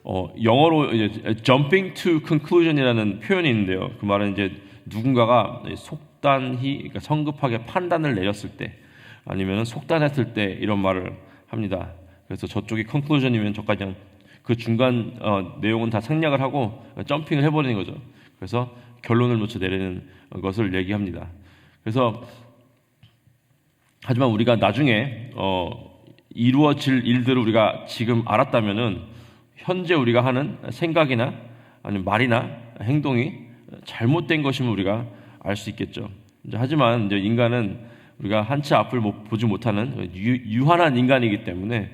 영어로 이제 jumping to conclusion이라는 표현이 있는데요. 그 말은 이제 누군가가 속단히, 그러니까 성급하게 판단을 내렸을 때, 아니면 속단했을 때 이런 말을 합니다. 그래서 저쪽이 conclusion이면 저까지 그 중간 내용은 다 생략을 하고 점핑을 해버리는 거죠. 그래서 결론을 놓쳐 내리는 것을 얘기합니다. 그래서 하지만 우리가 나중에 이루어질 일들을 우리가 지금 알았다면은 현재 우리가 하는 생각이나 아니면 말이나 행동이 잘못된 것임을 우리가 알 수 있겠죠. 하지만 이제 인간은 우리가 한치 앞을 보지 못하는 유한한 인간이기 때문에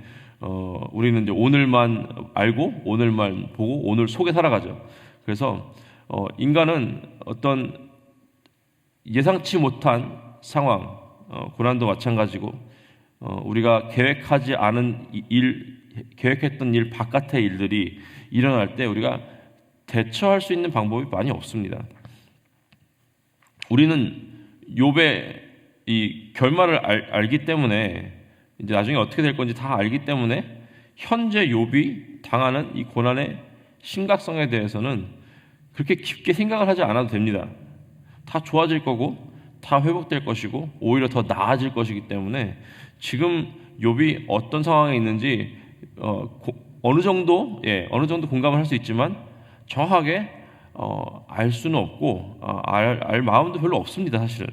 우리는 이제 오늘만 알고 오늘만 보고 오늘 속에 살아가죠. 그래서 인간은 어떤 예상치 못한 상황, 고난도 마찬가지고 우리가 계획하지 않은 계획했던 일 바깥의 일들이 일어날 때 우리가 대처할 수 있는 방법이 많이 없습니다. 우리는 욥의 이 결말을 알기 때문에, 이제 나중에 어떻게 될 건지 다 알기 때문에 현재 욥이 당하는 이 고난의 심각성에 대해서는 그렇게 깊게 생각을 하지 않아도 됩니다. 다 좋아질 거고 다 회복될 것이고 오히려 더 나아질 것이기 때문에 지금 욥이 어떤 상황에 있는지 어느 정도 공감을 할 수 있지만 정확하게 알 수는 없고 알 마음도 별로 없습니다. 사실은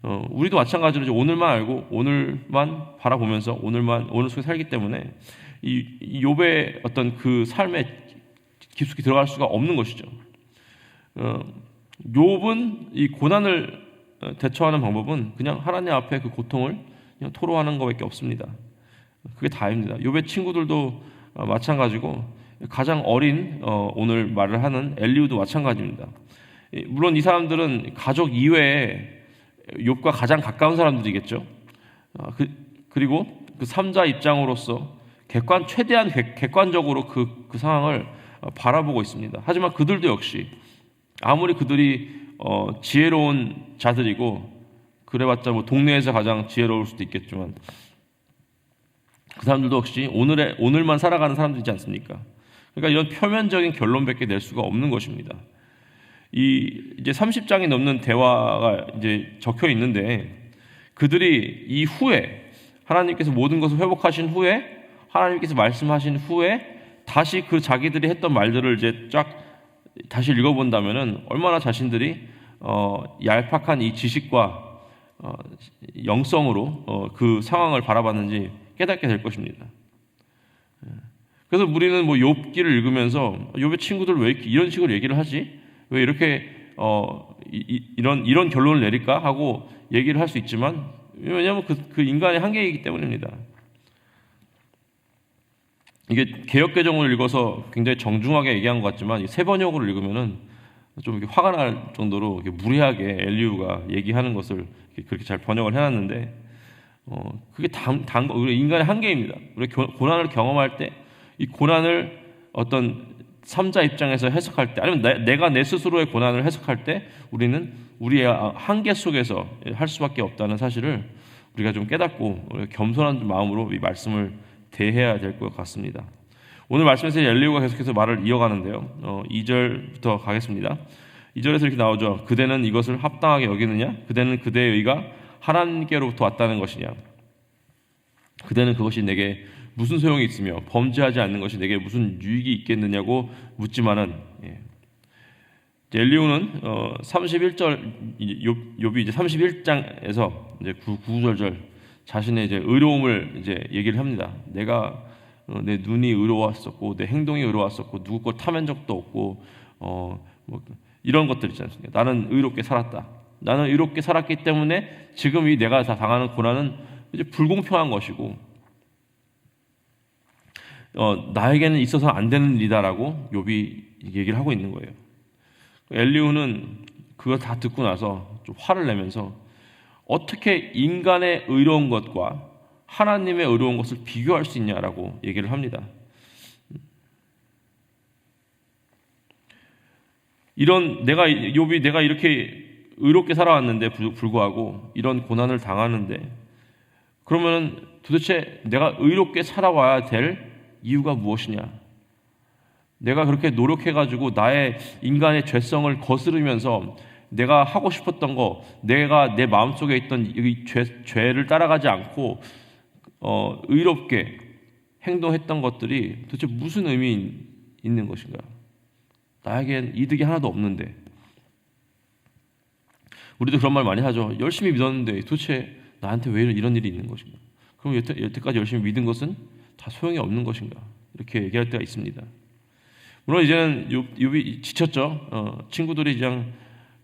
우리도 마찬가지로 이제 오늘만 알고 오늘만 바라보면서 오늘 속에 살기 때문에 이 욥의 어떤 그 삶에 깊숙이 들어갈 수가 없는 것이죠. 욥은 이 고난을 대처하는 방법은 그냥 하나님 앞에 그 고통을 그냥 토로하는 것밖에 없습니다. 그게 다입니다. 욥의 친구들도 마찬가지고 가장 어린 오늘 말을 하는 엘리후도 마찬가지입니다. 물론 이 사람들은 가족 이외에 욥과 가장 가까운 사람들이겠죠. 그리고 그 3자 입장으로서 최대한 객관적으로 그 상황을 바라보고 있습니다. 하지만 그들도 역시 아무리 그들이 지혜로운 자들이고 그래봤자 뭐 동네에서 가장 지혜로울 수도 있겠지만 그 사람들도 역시 오늘만 살아가는 사람들이지 않습니까? 그러니까 이런 표면적인 결론밖에 낼 수가 없는 것입니다. 이제 30장이 넘는 대화가 이제 적혀 있는데 그들이 이 후에 하나님께서 모든 것을 회복하신 후에 하나님께서 말씀하신 후에 다시 그 자기들이 했던 말들을 이제 쫙 다시 읽어본다면은 얼마나 자신들이 얄팍한 이 지식과 영성으로 그 상황을 바라봤는지 깨닫게 될 것입니다. 그래서 우리는 뭐 욥기를 읽으면서 욥의 친구들 왜 이런 식으로 얘기를 하지? 왜 이렇게 이런 결론을 내릴까 하고 얘기를 할 수 있지만 왜냐하면 그 인간의 한계이기 때문입니다. 이게 개역개정을 읽어서 굉장히 정중하게 얘기한 것 같지만 새 번역으로 읽으면은 좀 이렇게 화가 날 정도로 이렇게 무례하게 엘리후가 얘기하는 것을 그렇게 잘 번역을 해놨는데 그게 우리 인간의 한계입니다. 우리 고난을 경험할 때 이 고난을 어떤 3자 입장에서 해석할 때 아니면 내가 내 스스로의 고난을 해석할 때 우리는 우리의 한계 속에서 할 수밖에 없다는 사실을 우리가 좀 깨닫고 겸손한 마음으로 이 말씀을 대해야 될 것 같습니다. 오늘 말씀에서 엘리후가 계속해서 말을 이어가는데요. 2절부터 가겠습니다. 2절에서 이렇게 나오죠. 그대는 이것을 합당하게 여기느냐? 그대는 그대의 의가 하나님께로부터 왔다는 것이냐? 그대는 그것이 내게 무슨 소용이 있으며 범죄하지 않는 것이 내게 무슨 유익이 있겠느냐고 묻지만은 엘리후는 31절 욥이 이제 31장에서 이제 구구절절 자신의 이제 의로움을 이제 얘기를 합니다. 내가 내 눈이 의로웠었고 내 행동이 의로웠었고 누구 걸 탐한 적도 없고 뭐 이런 것들 있지 않습니까? 나는 의롭게 살았다. 나는 의롭게 살았기 때문에 지금 이 내가 다 당하는 고난은 이제 불공평한 것이고 나에게는 있어서 안 되는 일이다라고 욥이 얘기를 하고 있는 거예요. 엘리후는 그거 다 듣고 나서 좀 화를 내면서 어떻게 인간의 의로운 것과 하나님의 의로운 것을 비교할 수 있냐라고 얘기를 합니다. 욥이 내가 이렇게 의롭게 살아왔는데 불구하고 이런 고난을 당하는데 그러면 도대체 내가 의롭게 살아와야 될 이유가 무엇이냐? 내가 그렇게 노력해가지고 나의 인간의 죄성을 거스르면서 내가 하고 싶었던 거, 내가 내 마음속에 있던 이 죄를 따라가지 않고 의롭게 행동했던 것들이 도대체 무슨 의미 있는 것인가? 나에겐 이득이 하나도 없는데. 우리도 그런 말 많이 하죠. 열심히 믿었는데 도대체 나한테 왜 이런 일이 있는 것인가? 그럼 여태까지 열심히 믿은 것은 다 소용이 없는 것인가? 이렇게 얘기할 때가 있습니다. 물론 이제는 욥이 지쳤죠. 친구들이 그냥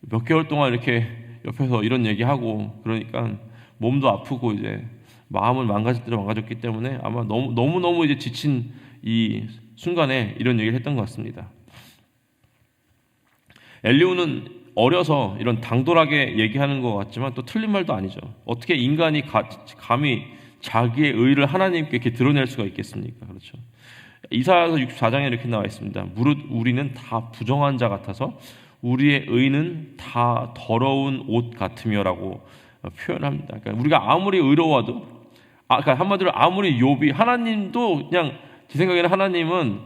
몇 개월 동안 이렇게 옆에서 이런 얘기하고 그러니까 몸도 아프고 이제 마음은 망가질 대로 망가졌기 때문에 아마 너무 이제 지친 이 순간에 이런 얘기를 했던 것 같습니다. 엘리후는 어려서 이런 당돌하게 얘기하는 것 같지만 또 틀린 말도 아니죠. 어떻게 인간이 감히 자기의 의를 하나님께 이렇게 드러낼 수가 있겠습니까? 그렇죠. 이사야서 64장에 이렇게 나와 있습니다. 무릇 우리는 다 부정한 자 같아서 우리의 의는 다 더러운 옷 같으며라고 표현합니다. 그러니까 우리가 아무리 의로워도, 그러니까 한마디로 아무리 욥이, 하나님도 그냥 제 생각에는 하나님은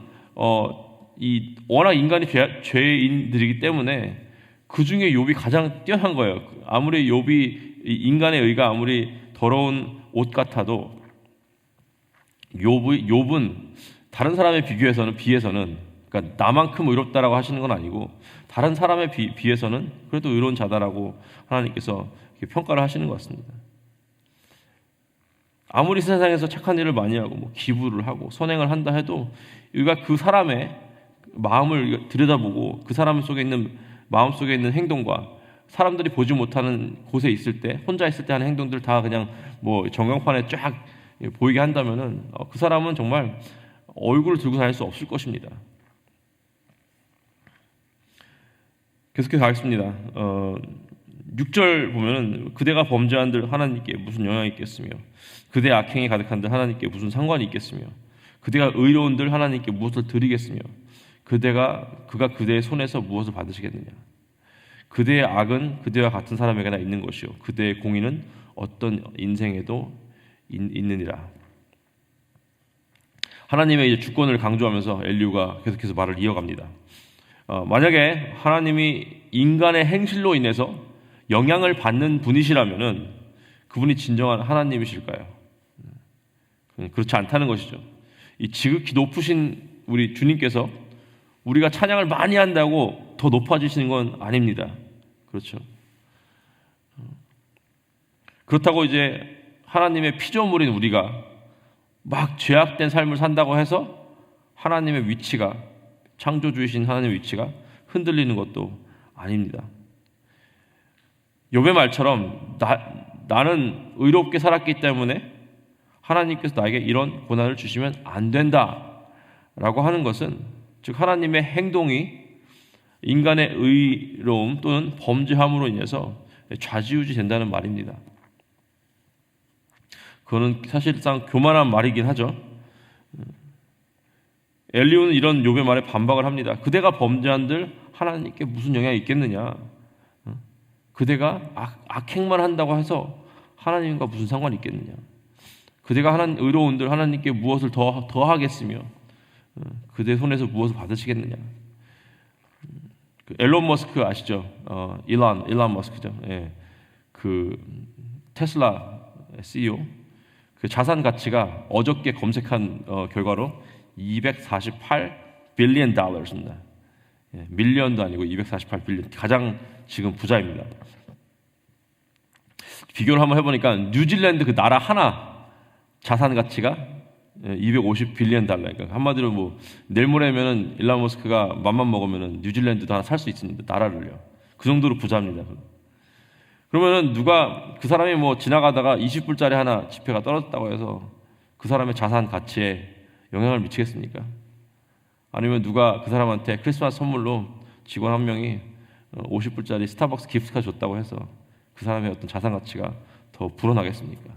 워낙 인간이 죄인들이기 때문에 그 중에 욥이 가장 뛰어난 거예요. 아무리 인간의 의가 아무리 더러운 옷 같아도 욥은 다른 사람에 비해서는 그러니까 나만큼 의롭다라고 하시는 건 아니고 다른 사람에 비해서는 그래도 의로운 자다라고 하나님께서 평가를 하시는 것 같습니다. 아무리 세상에서 착한 일을 많이 하고 뭐 기부를 하고 선행을 한다 해도 우리가 그 사람의 마음을 들여다보고 그 사람 속에 있는 마음 속에 있는 행동과 사람들이 보지 못하는 곳에 있을 때, 혼자 있을 때 하는 행동들 다 그냥 뭐 전광판에 쫙 보이게 한다면은 그 사람은 정말 얼굴을 들고 다닐 수 없을 것입니다. 계속해서 가겠습니다. 6절 보면은 그대가 범죄한들 하나님께 무슨 영향이 있겠으며 그대 악행이 가득한들 하나님께 무슨 상관이 있겠으며 그대가 의로운들 하나님께 무엇을 드리겠으며 그가 그대의 손에서 무엇을 받으시겠느냐. 그대의 악은 그대와 같은 사람에게나 있는 것이요 그대의 공의는 어떤 인생에도 있느니라. 하나님의 이제 주권을 강조하면서 엘리후가 계속해서 말을 이어갑니다. 만약에 하나님이 인간의 행실로 인해서 영향을 받는 분이시라면은 그분이 진정한 하나님이실까요? 그렇지 않다는 것이죠. 이 지극히 높으신 우리 주님께서 우리가 찬양을 많이 한다고 더 높아지시는 건 아닙니다. 그렇죠. 그렇다고 이제 하나님의 피조물인 우리가 막 죄악된 삶을 산다고 해서 하나님의 위치가, 창조주이신 하나님의 위치가 흔들리는 것도 아닙니다. 욥의 말처럼 나는 의롭게 살았기 때문에 하나님께서 나에게 이런 고난을 주시면 안 된다라고 하는 것은 즉 하나님의 행동이 인간의 의로움 또는 범죄함으로 인해서 좌지우지 된다는 말입니다. 그거는 사실상 교만한 말이긴 하죠. 엘리후는 이런 욥의 말에 반박을 합니다. 그대가 범죄한들 하나님께 무슨 영향이 있겠느냐. 그대가 악행만 한다고 해서 하나님과 무슨 상관이 있겠느냐. 그대가 의로운들 하나님께 무엇을 더 하겠으며 그대 손에서 무엇을 받으시겠느냐. 엘론 머스크 아시죠? 일론 머스크죠. 예. 그 테슬라 CEO 그 자산 가치가 어저께 검색한 결과로 248 빌리언 달러입니다. 예, 밀리언도 아니고 248 빌리언, 가장 지금 부자입니다. 비교를 한번 해보니까 뉴질랜드 그 나라 하나 자산 가치가 250 빌리언 달러니까 한마디로 뭐 내일 모레면은 일론 머스크가 맘만 먹으면은 뉴질랜드도 하나 살 수 있습니다. 나라를요. 그 정도로 부자입니다. 그러면은 누가 그 사람이 뭐 지나가다가 20불짜리 하나 지폐가 떨어졌다고 해서 그 사람의 자산 가치에 영향을 미치겠습니까? 아니면 누가 그 사람한테 크리스마스 선물로 직원 한 명이 50불짜리 스타벅스 기프트카드 줬다고 해서 그 사람의 어떤 자산 가치가 더 불어나겠습니까?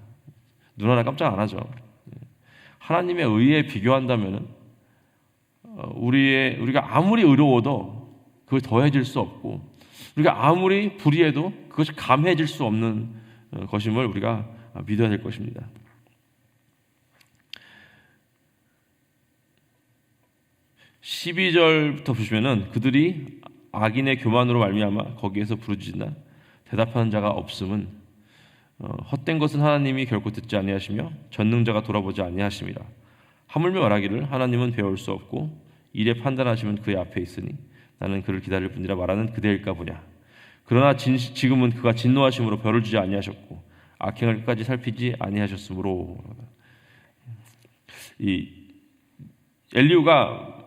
눈 하나 깜짝 안 하죠. 하나님의 의에 비교한다면은 우리가 아무리 의로워도 그걸 더해질 수 없고 우리가 아무리 불의해도 그것이 감해질 수 없는 것임을 우리가 믿어야 될 것입니다. 12절부터 보시면은 그들이 악인의 교만으로 말미암아 거기에서 부르짖으나 대답하는 자가 없음은 헛된 것은 하나님이 결코 듣지 아니하시며 전능자가 돌아보지 아니하심이라. 하물며 말하기를 하나님은 배울 수 없고 이래 판단하시면 그의 앞에 있으니 나는 그를 기다릴 뿐이라 말하는 그대일까 보냐. 그러나 지금은 그가 진노하심으로 벌을 주지 아니하셨고 악행을 끝까지 살피지 아니하셨으므로. 이 엘리후가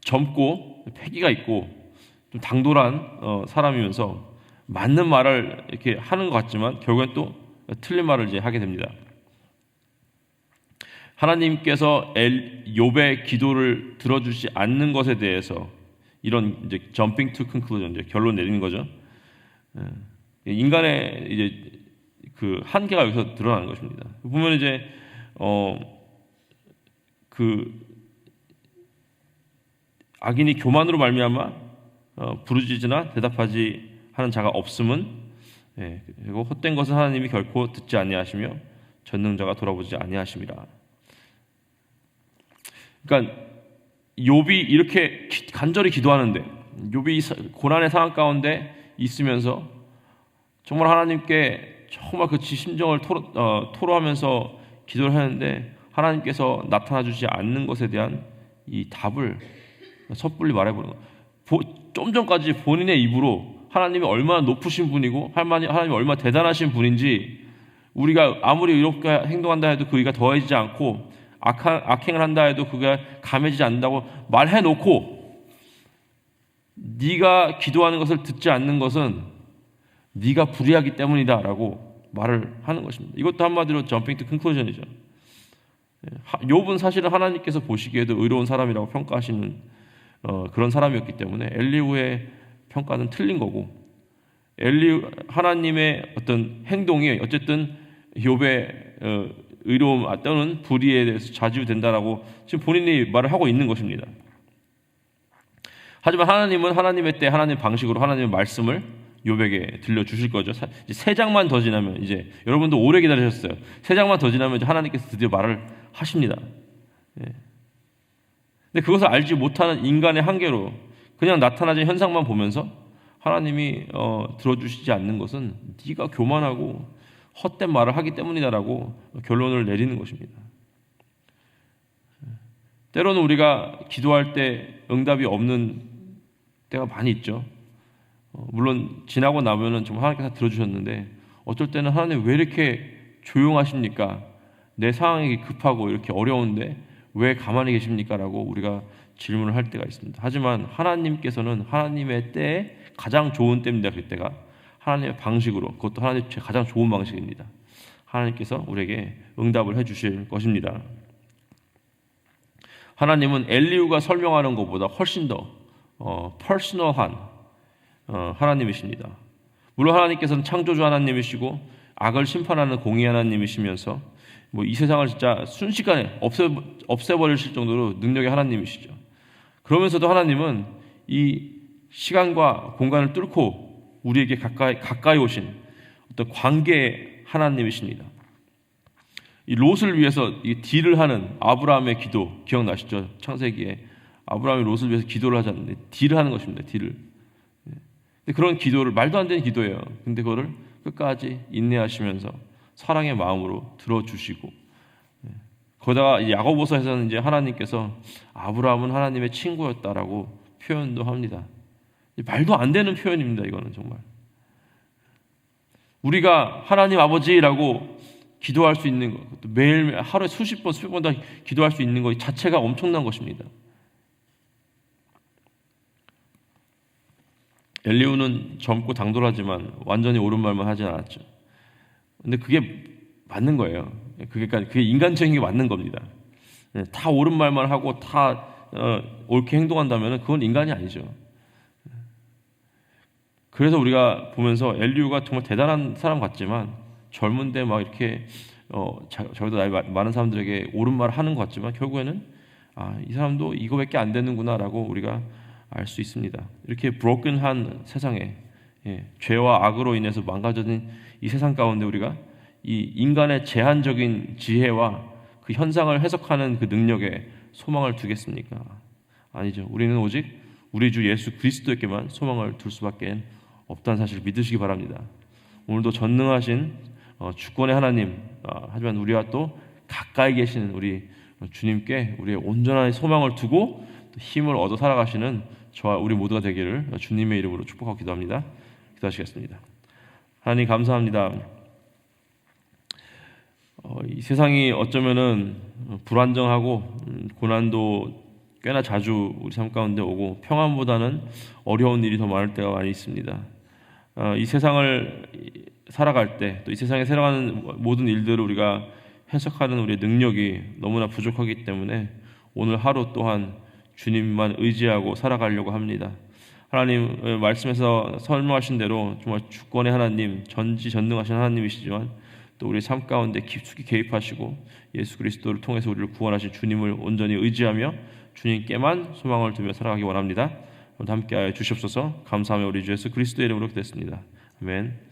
젊고 패기가 있고 좀 당돌한 사람이면서 맞는 말을 이렇게 하는 것 같지만 결국엔 또 틀린 말을 이제 하게 됩니다. 하나님께서 욥의 기도를 들어주지 않는 것에 대해서 이런 이제 jumping to conclusion, 이제 결론 내리는 거죠. 인간의 이제 그 한계가 여기서 드러나는 것입니다. 보면 이제 그 악인이 교만으로 말미암아 부르짖으나 대답하지 하는 자가 없음은, 그리고 헛된 것은 하나님이 결코 듣지 아니하시며 전능자가 돌아보지 아니하심이라. 그러니까 욥이 이렇게 간절히 기도하는데, 욥이 고난의 상황 가운데 있으면서 정말 하나님께 정말 그 심정을 토로하면서 기도를 하는데 하나님께서 나타나주지 않는 것에 대한 이 답을 섣불리 말해보는 거예요. 좀 전까지 본인의 입으로 하나님이 얼마나 높으신 분이고 하나님이 얼마나 대단하신 분인지, 우리가 아무리 이렇게 행동한다 해도 그가 더해지지 않고 악행을 한다 해도 그가 감해지지 않는다고 말해놓고, 네가 기도하는 것을 듣지 않는 것은 네가 불의하기 때문이다 라고 말을 하는 것입니다. 이것도 한마디로 점핑 투 컨클루전이죠. 욥은 사실은 하나님께서 보시기에도 의로운 사람이라고 평가하시는 그런 사람이었기 때문에 엘리후의 평가는 틀린 거고, 하나님의 어떤 행동이 어쨌든 욥의 의로움 또는 불의에 대해서 좌지우된다라고 지금 본인이 말을 하고 있는 것입니다. 하지만 하나님은 하나님의 때 하나님 방식으로 하나님의 말씀을 욥에게 들려주실 거죠. 세 장만 더 지나면, 이제 여러분도 오래 기다리셨어요. 세 장만 더 지나면 이제 하나님께서 드디어 말을 하십니다. 근데 그것을 알지 못하는 인간의 한계로 그냥 나타나진 현상만 보면서 하나님이 들어주시지 않는 것은 네가 교만하고 헛된 말을 하기 때문이다라고 결론을 내리는 것입니다. 때로는 우리가 기도할 때 응답이 없는 때가 많이 있죠. 물론 지나고 나면은 정말 하나님께서 들어주셨는데, 어쩔 때는 하나님 왜 이렇게 조용하십니까? 내 상황이 급하고 이렇게 어려운데 왜 가만히 계십니까? 라고 우리가 질문을 할 때가 있습니다. 하지만 하나님께서는 하나님의 때에 가장 좋은 때입니다. 그때가 하나님의 방식으로, 그것도 하나님의 가장 좋은 방식입니다. 하나님께서 우리에게 응답을 해주실 것입니다. 하나님은 엘리후가 설명하는 것보다 훨씬 더 퍼스널한 하나님이십니다. 물론 하나님께서는 창조주 하나님이시고 악을 심판하는 공의 하나님이시면서 이 세상을 진짜 순식간에 없애버리실 정도로 능력의 하나님이시죠. 그러면서도 하나님은 이 시간과 공간을 뚫고 우리에게 가까이 오신 어떤 관계의 하나님이십니다. 이 롯을 위해서 이 딜을 하는 아브라함의 기도 기억나시죠? 창세기에 아브라함이 롯을 위해서 기도를 하지 않는데 딜을 하는 것입니다. 딜을. 근데 그런 기도를, 말도 안 되는 기도예요. 근데 그거를 끝까지 인내하시면서 사랑의 마음으로 들어주시고, 거기다가 야고보서에서는 이제 하나님께서 아브라함은 하나님의 친구였다라고 표현도 합니다. 말도 안 되는 표현입니다. 이거는 정말 우리가 하나님 아버지라고 기도할 수 있는 것, 매일 하루에 수십 번 수백 번 다 기도할 수 있는 것 자체가 엄청난 것입니다. 엘리후는 젊고 당돌하지만 완전히 옳은 말만 하진 않았죠. 근데 그게 맞는 거예요. 그게 인간적인 게 맞는 겁니다. 다 옳은 말만 하고 다 옳게 행동한다면 그건 인간이 아니죠. 그래서 우리가 보면서 엘리후가 정말 대단한 사람 같지만, 젊은데 막 이렇게 저희도 나이 많은 사람들에게 옳은 말을 하는 것 같지만 결국에는 이 사람도 이거밖에 안 되는구나라고 우리가 알 수 있습니다. 이렇게 브로큰한 세상에, 죄와 악으로 인해서 망가져진 이 세상 가운데 우리가 이 인간의 제한적인 지혜와 그 현상을 해석하는 그 능력에 소망을 두겠습니까? 아니죠. 우리는 오직 우리 주 예수 그리스도에게만 소망을 둘 수밖에 없다는 사실을 믿으시기 바랍니다. 오늘도 전능하신 주권의 하나님, 하지만 우리와 또 가까이 계시는 우리 주님께 우리의 온전한 소망을 두고 또 힘을 얻어 살아가시는 저와 우리 모두가 되기를 주님의 이름으로 축복하고 기도합니다. 기도하시겠습니다. 하나님 감사합니다. 이 세상이 어쩌면은 불안정하고 고난도 꽤나 자주 우리 삶 가운데 오고 평안보다는 어려운 일이 더 많을 때가 많이 있습니다. 이 세상을 살아갈 때 또 이 세상에 살아가는 모든 일들을 우리가 해석하는 우리의 능력이 너무나 부족하기 때문에 오늘 하루 또한 주님만 의지하고 살아가려고 합니다. 하나님 말씀에서 설명하신 대로 정말 주권의 하나님, 전지전능하신 하나님이시지만 또 우리 삶 가운데 깊숙이 개입하시고 예수 그리스도를 통해서 우리를 구원하신 주님을 온전히 의지하며 주님께만 소망을 두며 살아가기 원합니다. 오늘 함께하여 주시옵소서. 감사하며 우리 주 예수 그리스도의 이름으로 기도했습니다. 아멘.